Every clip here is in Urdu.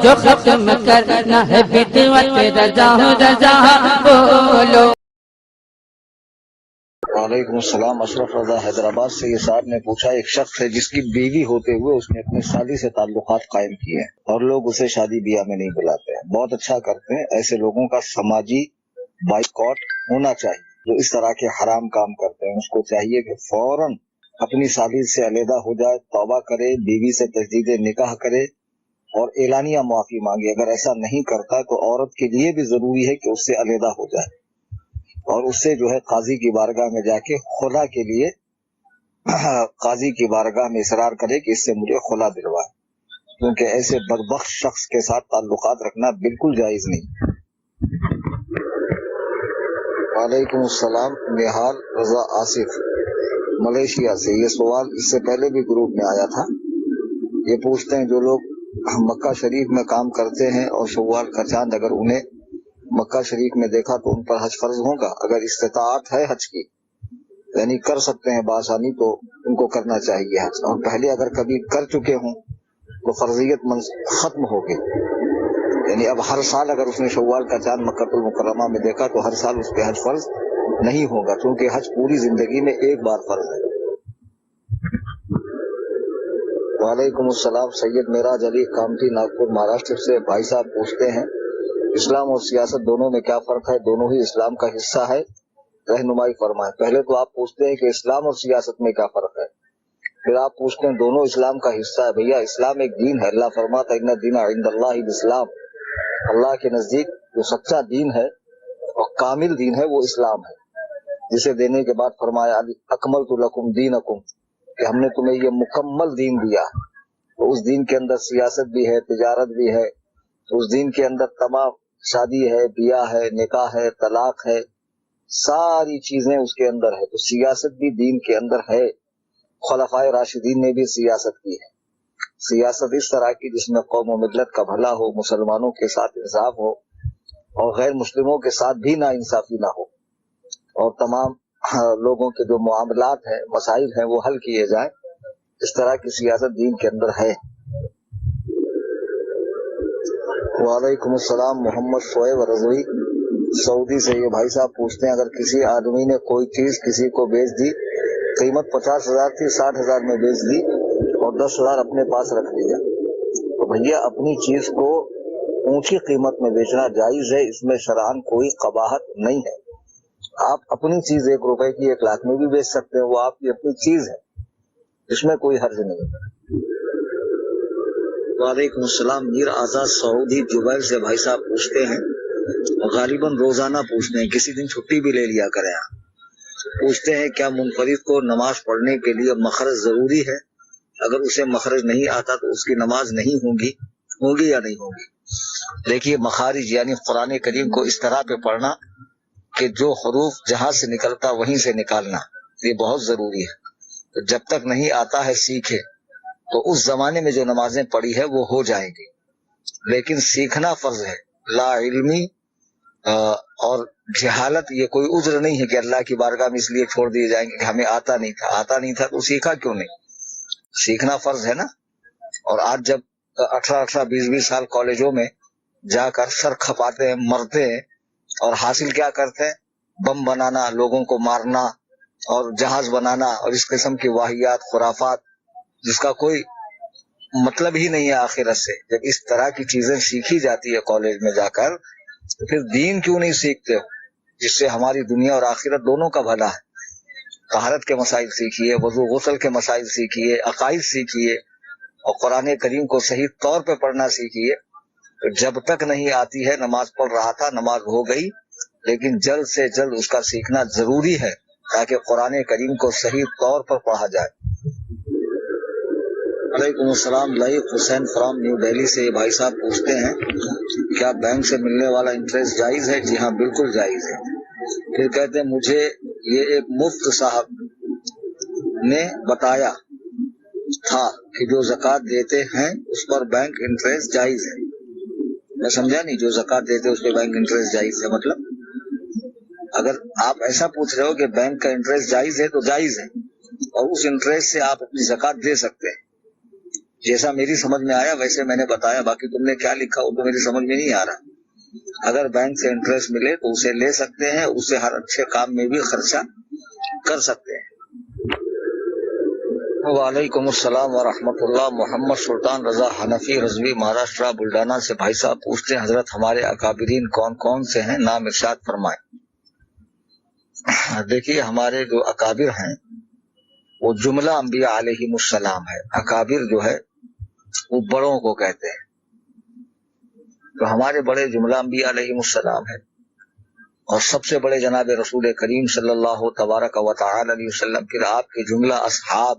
جو ختم کرنا ہے بدعت رضا رضا بولو۔ وعلیکم السلام۔ اشرف رضا حیدرآباد سے یہ صاحب نے پوچھا، ایک شخص ہے جس کی بیوی ہوتے ہوئے اس نے اپنی شادی سے تعلقات قائم کیے ہیں اور لوگ اسے شادی بیاہ میں نہیں بلاتے ہیں، بہت اچھا کرتے ہیں۔ ایسے لوگوں کا سماجی بائیکاٹ ہونا چاہیے جو اس طرح کے حرام کام کرتے ہیں۔ اس کو چاہیے کہ فوراً اپنی شادی سے علیحدہ ہو جائے، توبہ کرے، بیوی سے تجدید نکاح کرے اور اعلانیہ معافی مانگے۔ اگر ایسا نہیں کرتا تو عورت کے لیے بھی ضروری ہے کہ اس سے علیحدہ ہو جائے اور اس سے جو ہے قاضی کی بارگاہ میں جا کے خلا کے لیے قاضی کی بارگاہ میں اصرار کرے کہ اس سے مجھے خلا دلوائے، کیونکہ ایسے بدبخت شخص کے ساتھ تعلقات رکھنا بالکل جائز نہیں۔ وعلیکم السلام۔ نہال رضا آصف ملیشیا سے، یہ سوال اس سے پہلے بھی گروپ میں آیا تھا۔ یہ پوچھتے ہیں جو لوگ مکہ شریف میں کام کرتے ہیں اور شوال کا چاند اگر انہیں مکہ شریف میں دیکھا تو ان پر حج فرض ہوگا؟ اگر استطاعت ہے حج کی، یعنی کر سکتے ہیں بآسانی، تو ان کو کرنا چاہیے حج، اور پہلے اگر کبھی کر چکے ہوں تو فرضیت ختم ہو گئی۔ یعنی اب ہر سال اگر اس نے شوال کا چاند مکہ المکرمہ میں دیکھا تو ہر سال اس پہ حج فرض نہیں ہوگا، کیونکہ حج پوری زندگی میں ایک بار فرض ہے۔ وعلیکم السلام۔ سید معراج علی کامتی ناگپور مہاراشٹر سے، بھائی صاحب پوچھتے ہیں اسلام اور سیاست دونوں میں کیا فرق ہے؟ دونوں ہی اسلام کا حصہ ہے، رہنمائی فرمائیں۔ پہلے تو آپ پوچھتے ہیں کہ اسلام اور سیاست میں کیا فرق ہے، پھر آپ پوچھتے ہیں دونوں اسلام کا حصہ ہے۔ بھیا اسلام ایک دین ہے، اللہ فرماتا ہے ان الدین عند اللہ الاسلام، اللہ کے نزدیک جو سچا دین ہے اور کامل دین ہے وہ اسلام ہے، جسے دینے کے بعد فرمایا اکملت لکم دینکم، کہ ہم نے تمہیں یہ مکمل دین دیا۔ تو اس دین کے اندر سیاست بھی ہے، تجارت بھی ہے، تو اس دین کے اندر تمام شادی ہے، بیاہ ہے، نکاح ہے، طلاق ہے، ساری چیزیں اس کے اندر ہے۔ تو سیاست بھی دین کے اندر ہے۔ خلفائے راشدین نے بھی سیاست کی ہے، سیاست اس طرح کی جس میں قوم و ملت کا بھلا ہو، مسلمانوں کے ساتھ انصاف ہو اور غیر مسلموں کے ساتھ بھی نا انصافی نہ ہو، اور تمام لوگوں کے جو معاملات ہیں، مسائل ہیں، وہ حل کیے جائیں۔ اس طرح کی سیاست دین کے اندر ہے۔ وعلیکم السلام۔ محمد شعیب رضوی سعودی سے، یہ بھائی صاحب پوچھتے ہیں اگر کسی آدمی نے کوئی چیز کسی کو بیچ دی، قیمت 50,000 تھی، 60,000 میں بیچ دی اور 10,000 اپنے پاس رکھ لیا، تو بھیا اپنی چیز کو اونچی قیمت میں بیچنا جائز ہے، اس میں شرعاً کوئی قباحت نہیں ہے۔ آپ اپنی چیز 1 روپے کی 1 لاکھ میں بھی بیچ سکتے ہیں، وہ آپ کی اپنی چیز ہے، اس میں کوئی حرج نہیں ہے۔ وعلیکم السلام۔ میر آزاد سعودی جبیل سے، بھائی صاحب پوچھتے ہیں غالباً روزانہ پوچھتے ہیں، کسی دن چھٹی بھی لے لیا کریں آپ۔ پوچھتے ہیں کیا منفرد کو نماز پڑھنے کے لیے مخرج ضروری ہے؟ اگر اسے مخرج نہیں آتا تو اس کی نماز نہیں ہوگی یا نہیں ہوگی؟ دیکھیے مخارج یعنی قرآن کریم کو اس طرح پہ پڑھنا کہ جو حروف جہاں سے نکلتا وہیں سے نکالنا، یہ بہت ضروری ہے۔ تو جب تک نہیں آتا ہے سیکھے، تو اس زمانے میں جو نمازیں پڑھی ہے وہ ہو جائیں گی، لیکن سیکھنا فرض ہے۔ لا علمی اور جہالت یہ کوئی عذر نہیں ہے کہ اللہ کی بارگاہ میں اس لیے چھوڑ دیے جائیں گے کہ ہمیں آتا نہیں تھا تو سیکھا کیوں نہیں؟ سیکھنا فرض ہے نا۔ اور آج جب 18 20 سال کالجوں میں جا کر سر کھپاتے ہیں، مرتے ہیں، اور حاصل کیا کرتے ہیں؟ بم بنانا، لوگوں کو مارنا اور جہاز بنانا اور اس قسم کی واہیات، خرافات، جس کا کوئی مطلب ہی نہیں ہے آخرت سے۔ جب اس طرح کی چیزیں سیکھی جاتی ہے کالج میں جا کر، تو پھر دین کیوں نہیں سیکھتے ہو، جس سے ہماری دنیا اور آخرت دونوں کا بھلا ہے۔ طہارت کے مسائل سیکھیے، وضو غسل کے مسائل سیکھیے، عقائد سیکھیے اور قرآن کریم کو صحیح طور پہ پڑھنا سیکھیے۔ تو جب تک نہیں آتی ہے، نماز پڑھ رہا تھا، نماز ہو گئی، لیکن جلد سے جلد اس کا سیکھنا ضروری ہے تاکہ قرآن کریم کو صحیح طور پر پڑھا جائے۔ وعلیکم السلام۔ لئیق حسین فرام نیو دہلی سے، بھائی صاحب پوچھتے ہیں کیا بینک سے ملنے والا انٹرسٹ جائز ہے؟ جی ہاں بالکل جائز ہے۔ پھر کہتے ہیں مجھے یہ ایک مفت صاحب نے بتایا تھا کہ جو زکوٰۃ دیتے ہیں اس پر بینک انٹرسٹ جائز ہے۔ میں سمجھا نہیں، جو زکوٰۃ دیتے اس پہ بینک انٹرسٹ جائز ہے مطلب؟ اگر آپ ایسا پوچھ رہے ہو کہ بینک کا انٹرسٹ جائز ہے تو جائز ہے، اور اس انٹرسٹ سے آپ اپنی زکوٰۃ دے سکتے ہیں، جیسا میری سمجھ میں آیا ویسے میں نے بتایا، باقی تم نے کیا لکھا وہ تو میری سمجھ میں نہیں آ رہا۔ اگر بینک سے انٹرسٹ ملے تو اسے لے سکتے ہیں، اسے ہر اچھے کام میں بھی خرچہ کر سکتے ہیں۔ وعلیکم السلام ورحمۃ اللہ۔ محمد سلطان رضا حنفی رضوی مہاراشٹرا بلڈانا سے بھائی صاحب پوچھتے ہیں حضرت ہمارے اکابرین کون کون سے ہیں، نام ارشاد فرمائیں۔ دیکھیے ہمارے جو اکابر ہیں وہ جملہ انبیاء علیہم السلام ہے۔ اکابر جو ہے وہ بڑوں کو کہتے ہیں، تو ہمارے بڑے جملہ انبیاء علیہم السلام ہے، اور سب سے بڑے جناب رسول کریم صلی اللہ تبارک و تعالی علیہ وسلم، پھر آپ کے جملہ اصحاب،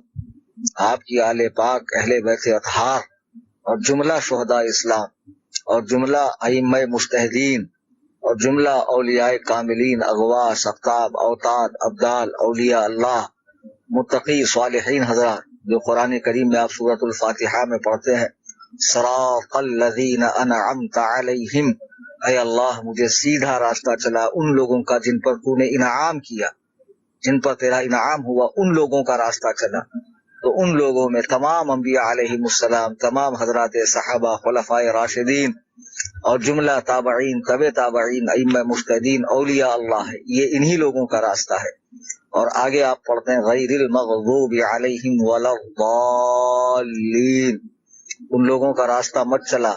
آپ کی آل پاک اہل بیت اطہار، اور جملہ شہداء اسلام، اور جملہ ائمہ مجتہدین، اور جملہ اولیاء کاملین، اغواث، اقطاب، اوتاد، ابدال، اولیاء اللہ، متقی صالحین حضرات، جو قرآن کریم میں آپ سورۃ الفاتحہ میں پڑھتے ہیں صراط الذین انعمت علیہم، اے اللہ مجھے سیدھا راستہ چلا ان لوگوں کا جن پر تو نے انعام کیا، جن پر تیرا انعام ہوا، ان لوگوں کا راستہ چلا۔ تو ان لوگوں میں تمام انبیاء علیہم السلام، تمام حضرات صحابہ، خلفائے راشدین، اور جملہ تابعین، طب تابعین، ائمہ مجتہدین، اولیاء اللہ ہے، یہ انہی لوگوں کا راستہ ہے۔ اور آگے آپ پڑھتے ہیں غیر المغضوب علیہم ولا الضالین، ان لوگوں کا راستہ مت چلا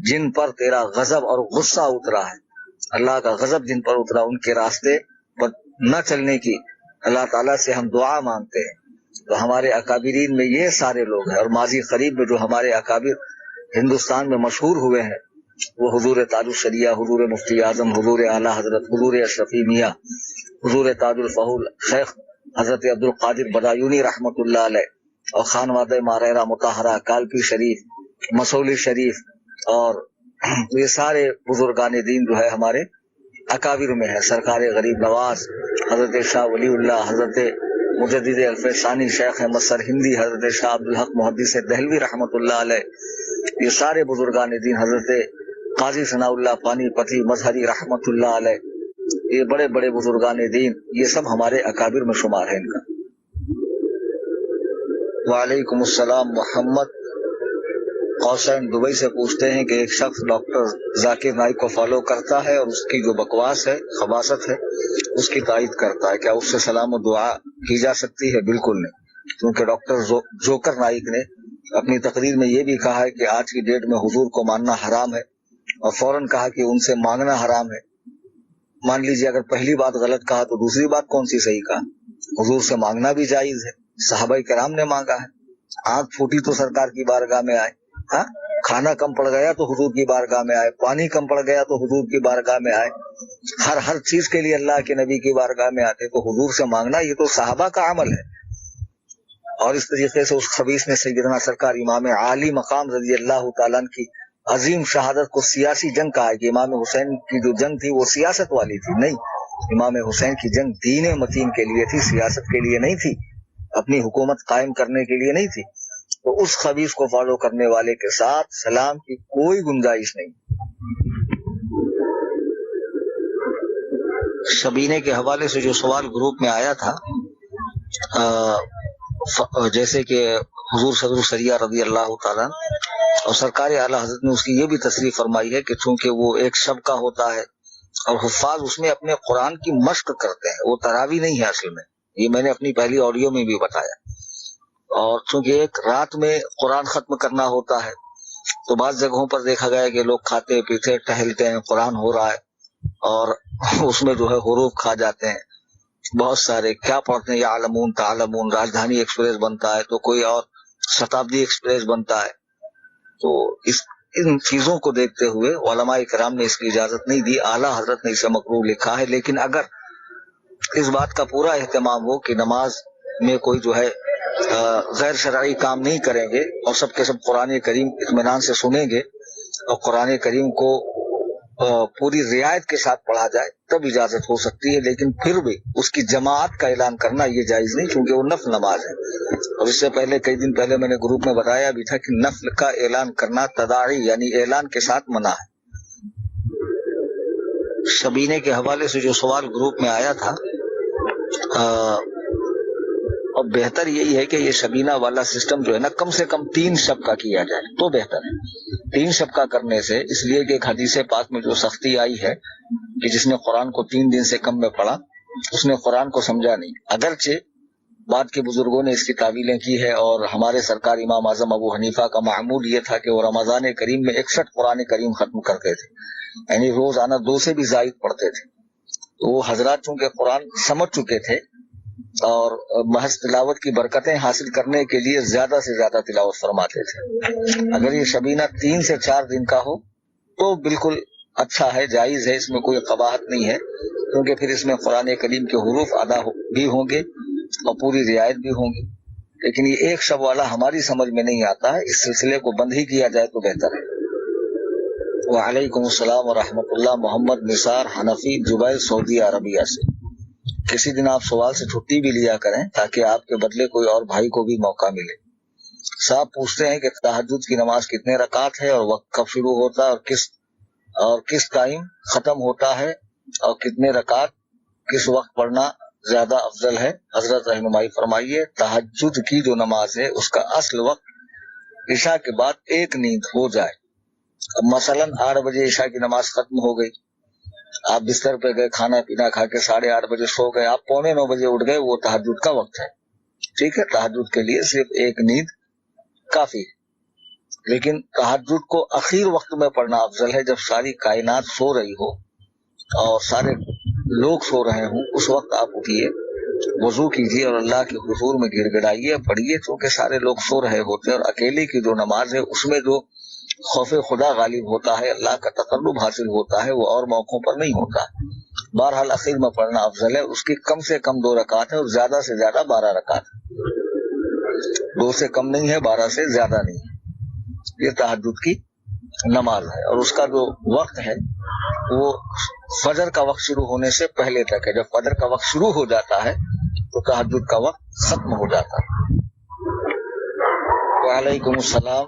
جن پر تیرا غضب اور غصہ اترا ہے، اللہ کا غضب جن پر اترا، ان کے راستے پر نہ چلنے کی اللہ تعالیٰ سے ہم دعا مانگتے ہیں۔ تو ہمارے اکابرین میں یہ سارے لوگ ہیں، اور ماضی قریب میں جو ہمارے اکابر ہندوستان میں مشہور ہوئے ہیں وہ حضور تاج الشریعہ، حضور مفتی اعظم، حضور اعلیٰ حضرت حضور اشرفی میاں، حضور تاج الفضول شیخ حضرت عبد القادر بدایونی رحمۃ اللہ علیہ، اور خانوادہ ماریرہ مطہرہ، کالپی شریف، مسولی شریف، اور یہ سارے بزرگان دین جو ہے ہمارے اکابر میں ہے۔ سرکار غریب نواز حضرت شاہ ولی اللہ، حضرت مجدد الف ثانی شیخ احمد سرہندی، حضرت شاہ عبدالحق محدث دہلوی رحمۃ اللہ علیہ، یہ سارے بزرگان دین، حضرت قاضی ثناء اللہ پانی پتی مظہری رحمۃ اللہ علیہ، یہ بڑے بڑے بزرگان دین، یہ سب ہمارے اکابر میں شمار ہیں ان کا۔ وعلیکم السلام۔ محمد قوسین دبئی سے پوچھتے ہیں کہ ایک شخص ڈاکٹر ذاکر نائک کو فالو کرتا ہے اور اس کی جو بکواس ہے، خباثت ہے، اس کی تائید کرتا ہے، کیا اس سے سلام و دعا کی جا سکتی ہے؟ بالکل نہیں، کیونکہ ڈاکٹر جوکر نائک نے اپنی تقریر میں یہ بھی کہا ہے کہ آج کی ڈیٹ میں حضور کو ماننا حرام ہے، اور فوراً کہا کہ ان سے مانگنا حرام ہے۔ مان لیجیے اگر پہلی بات غلط کہا تو دوسری بات کون سی صحیح کہا؟ حضور سے مانگنا بھی جائز ہے، صحابہ کرام نے مانگا ہے، آنکھ پھوٹی تو سرکار کی بارگاہ میں آئے، ہاں کھانا کم پڑ گیا تو حضور کی بارگاہ میں آئے، پانی کم پڑ گیا تو حضور کی بارگاہ میں آئے، ہر چیز کے لیے اللہ کے نبی کی بارگاہ میں آتے، تو حضور سے مانگنا یہ تو صحابہ کا عمل ہے۔ اور اس طریقے سے اس خبیث نے سیدنا سرکار امام عالی مقام رضی اللہ تعالیٰ عنہ کی عظیم شہادت کو سیاسی جنگ کہا ہے کہ امام حسین کی جو جنگ تھی وہ سیاست والی تھی، نہیں، امام حسین کی جنگ دین متین کے لیے تھی، سیاست کے لیے نہیں تھی، اپنی حکومت قائم کرنے کے لیے نہیں تھی۔ تو اس خبیث کو فالو کرنے والے کے ساتھ سلام کی کوئی گنجائش نہیں۔ شبینے کے حوالے سے جو سوال گروپ میں آیا تھا، جیسے کہ حضور صدر الشریعہ رضی اللہ تعالیٰ اور سرکار اعلیٰ حضرت نے اس کی یہ بھی تصریح فرمائی ہے کہ چونکہ وہ ایک شب کا ہوتا ہے اور حفاظ اس میں اپنے قرآن کی مشق کرتے ہیں، وہ تراویح نہیں ہے اصل میں، یہ میں نے اپنی پہلی آڈیو میں بھی بتایا، اور چونکہ ایک رات میں قرآن ختم کرنا ہوتا ہے تو بعض جگہوں پر دیکھا گیا ہے کہ لوگ کھاتے پیتے ٹہلتے ہیں، قرآن ہو رہا ہے اور اس میں جو ہے حروف کھا جاتے ہیں، بہت سارے کیا پڑھتے ہیں، یعلمون تعلمون، راجدھانی ایکسپریس بنتا ہے تو کوئی اور شتابدی ایکسپریس بنتا ہے، تو ان چیزوں کو دیکھتے ہوئے علماء کرام نے اس کی اجازت نہیں دی، اعلیٰ حضرت نے اسے مکروہ لکھا ہے۔ لیکن اگر اس بات کا پورا اہتمام ہو کہ نماز میں کوئی جو ہے غیر شرعی کام نہیں کریں گے اور سب کے سب قرآن کریم اطمینان سے سنیں گے اور قرآن کریم کو پوری رعایت کے ساتھ پڑھا جائے تب اجازت ہو سکتی ہے، لیکن پھر بھی اس کی جماعت کا اعلان کرنا یہ جائز نہیں، کیونکہ وہ نفل نماز ہے۔ اور اس سے پہلے کئی دن پہلے میں نے گروپ میں بتایا بھی تھا کہ نفل کا اعلان کرنا تداعی یعنی اعلان کے ساتھ منع ہے۔ شبینے کے حوالے سے جو سوال گروپ میں آیا تھا، اور بہتر یہی ہے کہ یہ شبینہ والا سسٹم جو ہے نا کم سے کم 3 شب کا کیا جائے تو بہتر ہے. 3 شب کا کرنے سے اس لیے کہ ایک حدیث پاک میں جو سختی آئی ہے کہ جس نے قرآن کو 3 دن سے کم میں پڑھا اس نے قرآن کو سمجھا نہیں. اگرچہ بعد کے بزرگوں نے اس کی تعویلیں کی ہے اور ہمارے سرکار امام اعظم ابو حنیفہ کا معمول یہ تھا کہ وہ رمضان کریم میں 61 قرآن کریم ختم کرتے تھے، یعنی روزانہ 2 سے بھی زائد پڑھتے تھے. تو وہ حضرات چونکہ قرآن سمجھ چکے تھے اور محض تلاوت کی برکتیں حاصل کرنے کے لیے زیادہ سے زیادہ تلاوت فرماتے تھے. اگر یہ شبینہ 3 سے 4 دن کا ہو تو بالکل اچھا ہے، جائز ہے، اس میں کوئی قباحت نہیں ہے، کیونکہ پھر اس میں قرآن کریم کے حروف ادا بھی ہوں گے اور پوری رعایت بھی ہوں گی. لیکن یہ 1 شب والا ہماری سمجھ میں نہیں آتا ہے، اس سلسلے کو بند ہی کیا جائے تو بہتر ہے. وعلیکم السلام ورحمۃ اللہ. محمد نثار حنفی جبیل سعودی عربیہ سے. کسی دن آپ سوال سے چھٹی بھی لیا کریں تاکہ آپ کے بدلے کوئی اور بھائی کو بھی موقع ملے. صاحب پوچھتے ہیں کہ تہجد کی نماز کتنے رکعت ہے اور وقت کب شروع ہوتا ہے اور کس ٹائم ختم ہوتا ہے اور کتنے رکعت کس وقت پڑھنا زیادہ افضل ہے؟ حضرت رہنمائی فرمائیے. تہجد کی جو نماز ہے اس کا اصل وقت عشاء کے بعد 1 نیند ہو جائے. اب مثلا 8 بجے عشاء کی نماز ختم ہو گئی، آپ بستر پہ گئے، کھانا پینا کھا کے 8:30 بجے سو گئے، آپ 8:45 بجے اٹھ گئے، وہ تہجد کا وقت ہے. ٹھیک ہے، تہجد کے لیے صرف 1 نیند کافی ہے. لیکن تہجد کو اخیر وقت میں پڑھنا افضل ہے، جب ساری کائنات سو رہی ہو اور سارے لوگ سو رہے ہوں. اس وقت آپ اٹھیے، وضو کیجیے اور اللہ کے حضور میں گڑ گڑائیے، پڑھیے، چونکہ سارے لوگ سو رہے ہوتے ہیں. اور اکیلے کی جو نماز ہے اس میں جو خوف خدا غالب ہوتا ہے، اللہ کا تقرب حاصل ہوتا ہے، وہ اور موقعوں پر نہیں ہوتا. بہرحال اخیر میں پڑھنا افضل ہے. اس کی کم سے کم 2 رکعت ہے اور زیادہ سے زیادہ 12 رکعت. 2 سے کم نہیں ہے، 12 سے زیادہ نہیں ہے. یہ تہجد کی نماز ہے اور اس کا جو وقت ہے وہ فجر کا وقت شروع ہونے سے پہلے تک ہے. جب فجر کا وقت شروع ہو جاتا ہے تو تہجد کا وقت ختم ہو جاتا ہے. وعلیکم السلام.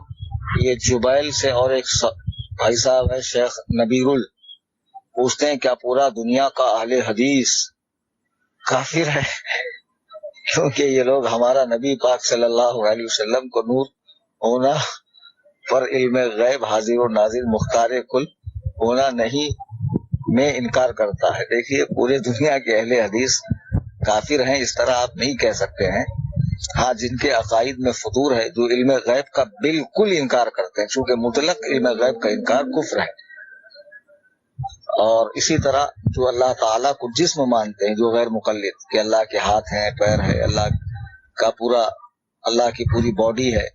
یہ جبیل سے اور ایک بھائی صاحب ہے شیخ نبیر ال، پوچھتے ہیں کیا پورا دنیا کا اہل حدیث کافر ہے؟ کیونکہ یہ لوگ ہمارا نبی پاک صلی اللہ علیہ وسلم کو نور ہونا پر علم غیب حاضر و ناظر مختار کل ہونا نہیں میں انکار کرتا ہے. دیکھیے پورے دنیا کے اہل حدیث کافر ہیں اس طرح آپ نہیں کہہ سکتے ہیں. ہاں، جن کے عقائد میں فطور ہے، جو علم غیب کا بالکل انکار کرتے ہیں، چونکہ مطلق علم غیب کا انکار کفر ہے. اور اسی طرح جو اللہ تعالیٰ کو جسم مانتے ہیں، جو غیر مقلد کہ اللہ کے ہاتھ ہیں، پیر ہے، اللہ کی پوری باڈی ہے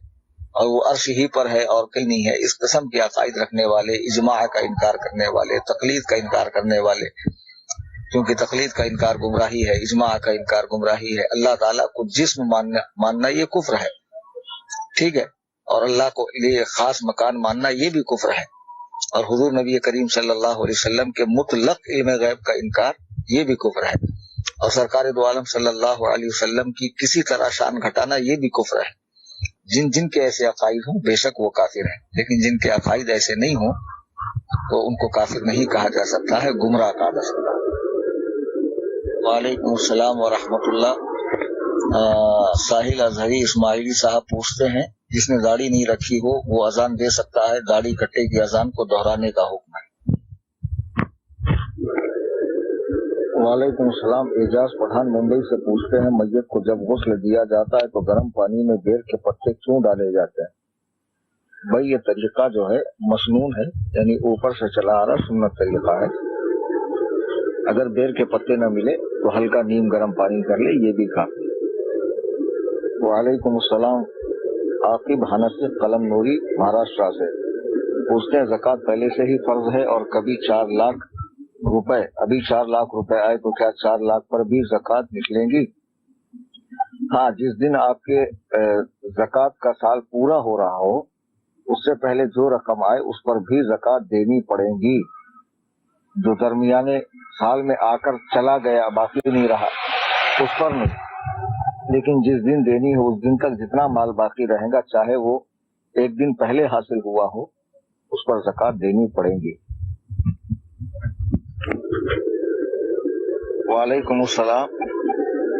اور وہ عرش ہی پر ہے اور کہیں نہیں ہے، اس قسم کے عقائد رکھنے والے، اجماع کا انکار کرنے والے، تقلید کا انکار کرنے والے، کیونکہ تقلید کا انکار گمراہی ہے، اجماع کا انکار گمراہی ہے. اللہ تعالیٰ کو جسم ماننا یہ کفر ہے. ٹھیک ہے، اور اللہ کو لیے خاص مکان ماننا یہ بھی کفر ہے. اور حضور نبی کریم صلی اللہ علیہ وسلم کے مطلق علم غیب کا انکار یہ بھی کفر ہے. اور سرکار دو عالم صلی اللہ علیہ وسلم کی کسی طرح شان گھٹانا یہ بھی کفر ہے. جن کے ایسے عقائد ہوں بے شک وہ کافر ہیں، لیکن جن کے عقائد ایسے نہیں ہوں تو ان کو کافر نہیں کہا جا سکتا ہے، گمراہ کہا جا سکتا ہے. وعلیکم السلام ورحمۃ اللہ. ساحل اظہری اسماعیلی صاحب پوچھتے ہیں جس نے داڑھی نہیں رکھی ہو وہ اذان دے سکتا ہے؟ داڑھی کٹے کی اذان کو دہرانے کا حکم ہے. وعلیکم السلام. اعجاز پٹھان ممبئی سے پوچھتے ہیں میت کو جب غسل دیا جاتا ہے تو گرم پانی میں بیر کے پتے کیوں ڈالے جاتے ہیں؟ بھائی یہ طریقہ جو ہے مسنون ہے، یعنی اوپر سے چلا آ رہا سنت طریقہ ہے. اگر بیر کے پتے نہ ملے تو ہلکا نیم گرم پانی کر لے، یہ بھی کافی. وعلیکم السلام. عاقب حنفی قلم نوری مہاراشٹر سے پوچھتے ہیں زکوٰۃ پہلے سے ہی فرض ہے اور کبھی 4 لاکھ روپے آئے تو کیا 4 لاکھ پر بھی زکوٰۃ نکلیں گی؟ ہاں، جس دن آپ کے زکوٰۃ کا سال پورا ہو رہا ہو اس سے پہلے جو رقم آئے اس پر بھی زکوٰۃ دینی پڑے گی. جو درمیانے سال میں آ کر چلا گیا باقی نہیں رہا اس پر نہیں، لیکن جس دن دینی ہو اس دن تک جتنا مال باقی رہے گا، چاہے وہ 1 دن پہلے حاصل ہوا ہو، اس پر زکوٰۃ دینی پڑے گی. وعلیکم السلام.